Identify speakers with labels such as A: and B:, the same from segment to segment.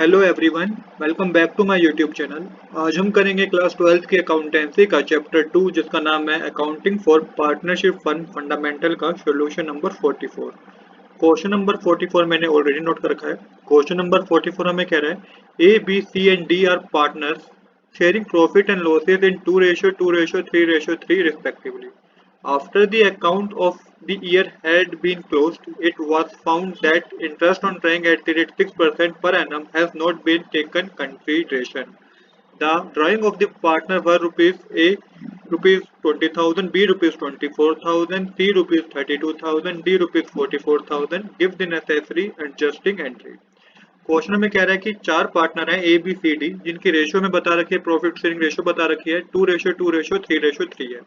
A: Hello everyone, welcome back to my YouTube channel. आज हम करेंगे क्लास 12th की अकाउंटेंसी का चैप्टर 2 जिसका नाम है accounting for partnership firm fundamental का सॉल्यूशन नंबर 44। क्वेश्चन नंबर 44 मैंने ऑलरेडी नोट कर रखा है। क्वेश्चन नंबर 44 हमें कह रहा है A B C and D are partners sharing profit and losses in 2:3:3 respectively. After the account of the year had been closed, it was found that interest on drawing at the rate 6% per annum has not been taken consideration. The drawing of the partner were rupees A rupees 20,000, B rupees 24,000, C rupees 32,000, D rupees 44,000. Give the necessary adjusting entry. Question में कह रहा है कि चार partner हैं ए B C D जिनकी ratio में बता रखी है, प्रॉफिट शेयरिंग रेशियो बता रखी है 2:2:3:3 है।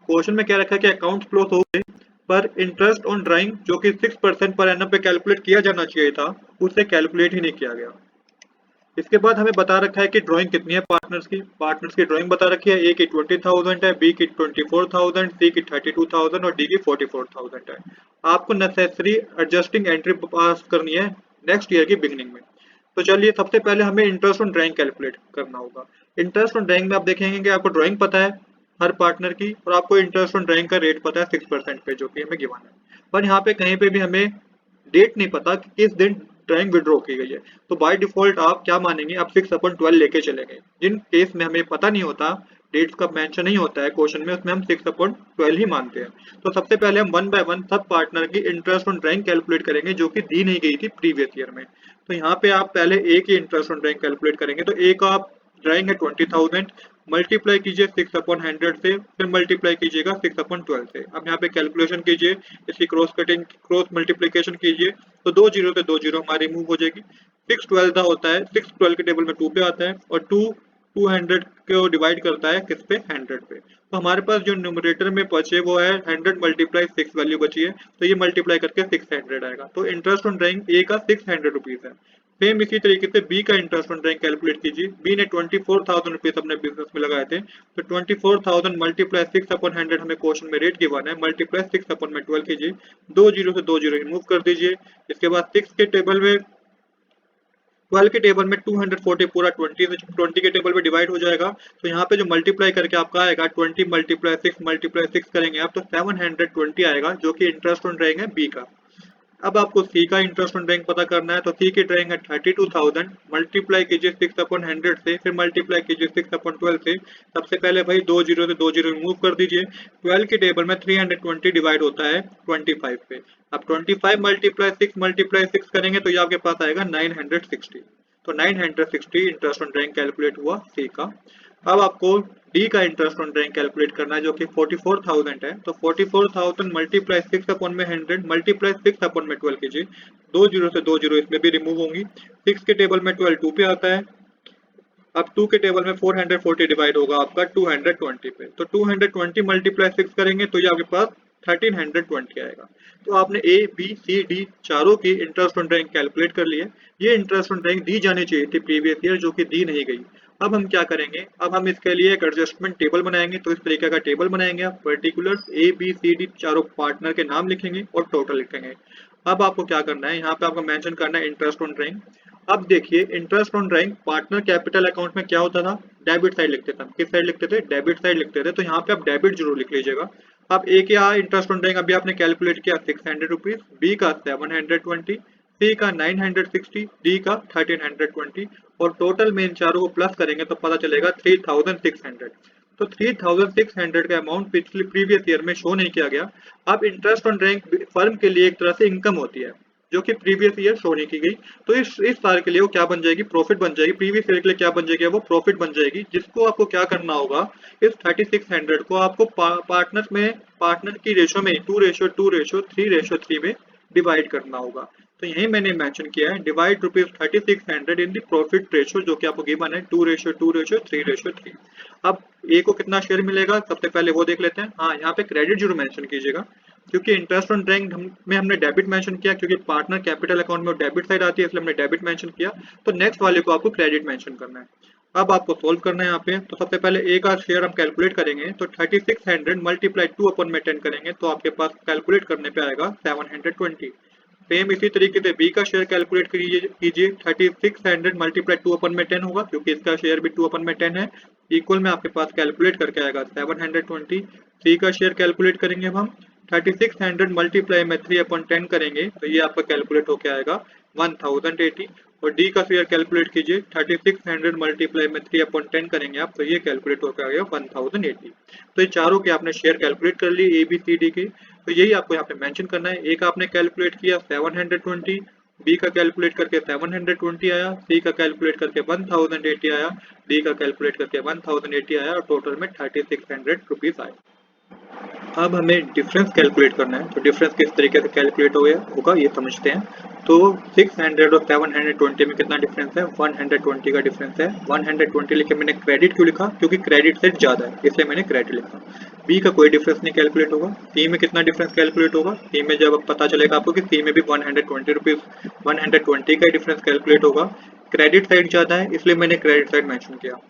A: क्वेश्चन में कह रखा है कि अकाउंट क्लोज हो गए पर इंटरेस्ट ऑन ड्राइंग जो कि 6% पर एनम पे कैलकुलेट किया जाना चाहिए था उससे कैलकुलेट ही नहीं किया गया। इसके बाद हमें बता रखा है कि ड्राइंग कितनी है पार्टनर्स की ड्राइंग बता रखी है। ए की 20,000 है, बी की 24,000, सी की 32,000 और डी की 44,000 है। आपको नेसेसरी एडजस्टिंग एंट्री पास करनी है नेक्स्ट ईयर की बिगनिंग में। तो चलिए सबसे पहले हमें इंटरेस्ट ऑन ड्राइंग कैलकुलेट करना होगा। इंटरेस्ट ऑन ड्राइंग में आप देखेंगे कि आपको ड्राइंग पता है हर पार्टनर की और आपको इंटरेस्ट ऑन ड्राइंग का रेट पता है 6% पे जो कि हमें गिवन है। पर यहाँ पे कहीं पे भी हमें डेट नहीं पता कि किस दिन ड्राइंग विड्रॉ की गई है। तो बाय डिफॉल्ट आप क्या मानेंगे, आप 6/12 लेके चलेंगे। जिन केस में हमें पता नहीं होता, डेट्स का मेंशन नहीं होता है क्वेश्चन में, उसमें हम 6/12 ही मानते हैं। तो सबसे पहले हम one by one sub partner की इंटरेस्ट ऑन ड्राइंग कैलकुलेट करेंगे जो कि दी नहीं गई थी प्रीवियस ईयर में। तो यहाँ पे आप पहले ए की इंटरेस्ट ऑन ड्राइंग कैलकुलेट करेंगे। तो ए का आप ड्राइंग है 20,000, मल्टीप्लाई कीजिए 6/100 से, फिर मल्टीप्लाई कीजिएगा 6/12 से। अब यहाँ पे कैलकुलेशन कीजिए, इसकी क्रॉस मल्टीप्लीकेशन कीजिए तो दो जीरो से दो जीरो हमारी रिमूव हो जाएगी। 612 का होता है, 612 के टेबल में 2 पे आता है और 200 को डिवाइड करता है किस पे, 100 पे। तो हमारे पास जो न्यूमरेटर में बचे वो है 100 मल्टीप्लाई 6 वैल्यू बची है, तो ये मल्टीप्लाई करके 600 आएगा। तो इंटरेस्ट ऑन ड्राइंग ए का 600 रुपीज है। सेम इसी तरीके से बी का इंटरेस्ट ऑन ड्राइंग कैलकुलेट कीजिए। बी ने 24,000 रुपीज अपने बिजनेस में लगाए थे, तो 24,000 मल्टीप्लाई 6/100 हमें क्वेश्चन में रेट गिवन है, मल्टीप्लाई 6/12 कीजिए, दो जीरो से दो जीरो रिमूव कर दीजिए। इसके बाद 6 के टेबल में 12 के टेबल में 240 पूरा 20 के टेबल में डिवाइड हो जाएगा। तो यहाँ पे जो मल्टीप्लाई करके आपका आएगा 20 मल्टीप्लाई 6 करेंगे आप तो 720 आएगा जो कि इंटरेस्ट ऑन ड्राइंग है बी का। अब आपको सी का इंटरेस्ट ऑन ड्राइंग पता करना है। तो सी की ड्राइंग है 32,000, मल्टीप्लाई कीजिए 6/100 से, फिर मल्टीप्लाई कीजिए 6/12 से। सबसे पहले भाई दो जीरो से दो जीरो रिमूव कर दीजिए। 12 के टेबल में 320 डिवाइड होता है 25 पे। अब 25 मल्टीप्लाई 6 करेंगे तो ये आपके पास आएगा 960। तो 960 इंटरेस्ट ऑन ड्राइंग कैलकुलेट हुआ सी का। अब आपको डी का इंटरेस्ट ऑन ड्राइंग कैलकुलेट करना है जो कि 44,000 है। तो 44,000 मल्टीप्लाई 6/100 मल्टीप्लाई 6/12 कीजिए, दो जीरो से दो जीरो इसमें भी रिमूव होंगी। 6 के टेबल में 12 2 पे आता है। अब 2 के टेबल में 440 डिवाइड होगा आपका 220 पे। तो 220 मल्टीप्लाई 6 करेंगे तो ये आपके पास 1320 आएगा। तो आपने ए बी सी डी चारों की इंटरेस्ट ऑन ड्राइंग कैलकुलेट कर लिए। ये इंटरेस्ट ऑन ड्राइंग दी जानी चाहिए थी प्रीवियस ईयर जो कि दी नहीं गई। अब हम क्या करेंगे, अब हम इसके लिए एक एडजस्टमेंट टेबल बनाएंगे। तो इस तरीके का टेबल बनाएंगे, आप particular A B C D चारों पार्टनर के नाम लिखेंगे और टोटल लिखेंगे। अब आपको क्या करना है, यहाँ पे आपको मेंशन करना है इंटरेस्ट ऑन ड्राइंग। अब देखिए interest on drawing partner capital account में क्या होता था, डेबिट साइड लिखते थे। किस साइड लिखते थे, डेबिट साइड लिखते थे। तो यहाँ पे आप डेबिट जरूर लिख लीजिएगा। अब ए के इंटरेस्ट ऑन ड्राइंग अभी आपने कैलकुलेट किया 600 रुपीज, बी का 720, सी का 960, डी का 1320 और टोटल में इन चारों को प्लस करेंगे तो पता चलेगा 3600। तो 3600 का अमाउंट पिछले प्रीवियस ईयर में शो नहीं किया गया। अब इंटरेस्ट ऑन ड्राइंग फर्म के लिए एक तरह से इनकम होती है जो कि प्रीवियस ईयर शो नहीं की गई। तो इस साल के लिए वो क्या बन जाएगी, प्रॉफिट बन जाएगी। प्रीवियस ईयर के लिए क्या बन जाएगी, वो प्रॉफिट बन जाएगी, जिसको आपको क्या करना होगा, इस 3600 को आपको पार्टनर की रेशो में 2:3:3 में डिवाइड करना होगा। तो यही मैंने मेंशन किया है, divide rupees 3600 in the profit ratio जो कि आपको गिवन है 2:2:3:3। अब ए को कितना शेयर मिलेगा, सबसे पहले वो देख लेते हैं। हाँ, यहाँ पे क्रेडिट जरूर मेंशन कीजिएगा क्योंकि इंटरेस्ट ऑन ड्राइंग में हमने डेबिट मेंशन किया, क्योंकि पार्टनर कैपिटल अकाउंट में डेबिट साइड आती है इसलिए हमने डेबिट मेंशन किया। तो नेक्स्ट वाले को आपको क्रेडिट मेंशन करना है। अब आपको सोल्व करना है यहाँ पे। तो सबसे पहले ए का शेयर हम कैलकुलेट करेंगे। तो 3600 मल्टीप्लाई 2/10 करेंगे तो आपके पास कैलकुलेट करने पे आएगा 720। सेम इसी तरीके से बी का शेयर कैलकुलेट कीजिए 3600 मल्टीप्लाई 2/10 होगा, क्योंकि इसका शेयर भी 2/10 है। इक्वल में आपके पास कैलकुलेट करके आएगा 720। सी का शेयर कैलकुलेट करेंगे अब हम 3600 मल्टीप्लाई में 3/10 करेंगे तो ये आपका कैलकुलेट होके आएगा 1080। और डी का शेयर कैलकुलेट कीजिए 3600 मल्टीप्लाई में 3/10 करेंगे आप तो ये कैलकुलेट होकर आएगा 1080। तो ये चारों के आपने शेयर कैलकुलेट कर लिए ए बी सी डी के। तो यही आपको यहाँ पे मेंशन करना है। एक आपने कैलकुलेट किया 720, बी का कैलकुलेट करके 720 आया, सी का कैलकुलेट करके 1080 आया, डी का कैलकुलेट करके 1080 आया और टोटल में 3600 रुपीज आए। अब हमें डिफरेंस कैलकुलेट करना है। तो डिफरेंस किस तरीके से कैलकुलेट होगा ये समझते हैं। तो 600 और 720 में कितना डिफरेंस है? 120 का डिफरेंस है। 120 लिखे मैंने क्रेडिट क्यों लिखा? क्योंकि क्रेडिट सेट ज्यादा है इसलिए मैंने क्रेडिट लिखा। बी का कोई डिफरेंस नहीं कैलकुलेट होगा। सी में कितना डिफरेंस कैलकुलेट होगा? सी में जब पता चलेगा आपको कि सी में भी 120 रुपीज 120 का डिफरेंस कैलकुलेट होगा। क्रेडिट साइड ज्यादा है इसलिए मैंने क्रेडिट साइड मेंशन किया।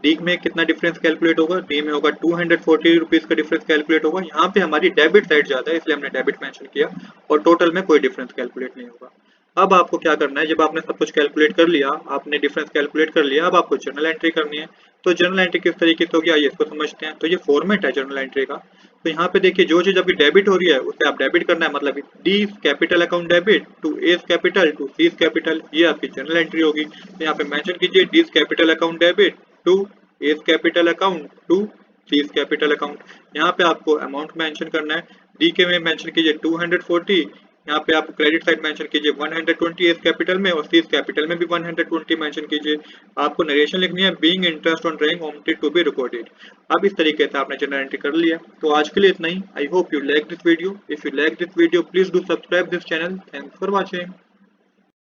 A: डी में कितना डिफरेंस कैलकुलेट होगा? डी में होगा 240 रुपीज का डिफरेंस कैलकुलेट होगा। यहाँ पे हमारी डेबिट साइड ज्यादा है इसलिए हमने डेबिट मेंशन किया और टोटल में कोई डिफरेंस कैलकुलेट नहीं होगा। अब आपको क्या करना है, जब आपने सब कुछ कैलकुलेट कर लिया, आपने डिफरेंस कैलकुलेट कर लिया, अब आपको जर्नल एंट्री करनी है। तो जर्नल एंट्री किस तरीके से होगी आइए इसको समझते हैं। तो ये फॉर्मेट है जर्नल एंट्री का। तो यहाँ पे देखिए जो चीज आपकी डेबिट हो रही है उसे आप डेबिट करना है, मतलब D capital account debit to S capital to C capital, ये आपकी जर्नल एंट्री होगी। तो यहाँ पे मेंशन कीजिए D capital account debit to S capital account to C capital account. यहाँ पे आपको अमाउंट मेंशन करना है। डी के में मेंशन कीजिए 240, यहाँ पे आप क्रेडिट साइड मेंशन कीजिए 120 एस कैपिटल में और सी कैपिटल में भी 120 मेंशन कीजिए। आपको नरेशन लिखनी है being interest on drawing omitted to be recorded. अब इस तरीके से आपने जनरल एंट्री कर लिया। तो आज के लिए इतना ही। I hope you like this video. If you like this video please do subscribe this channel. Thanks for watching.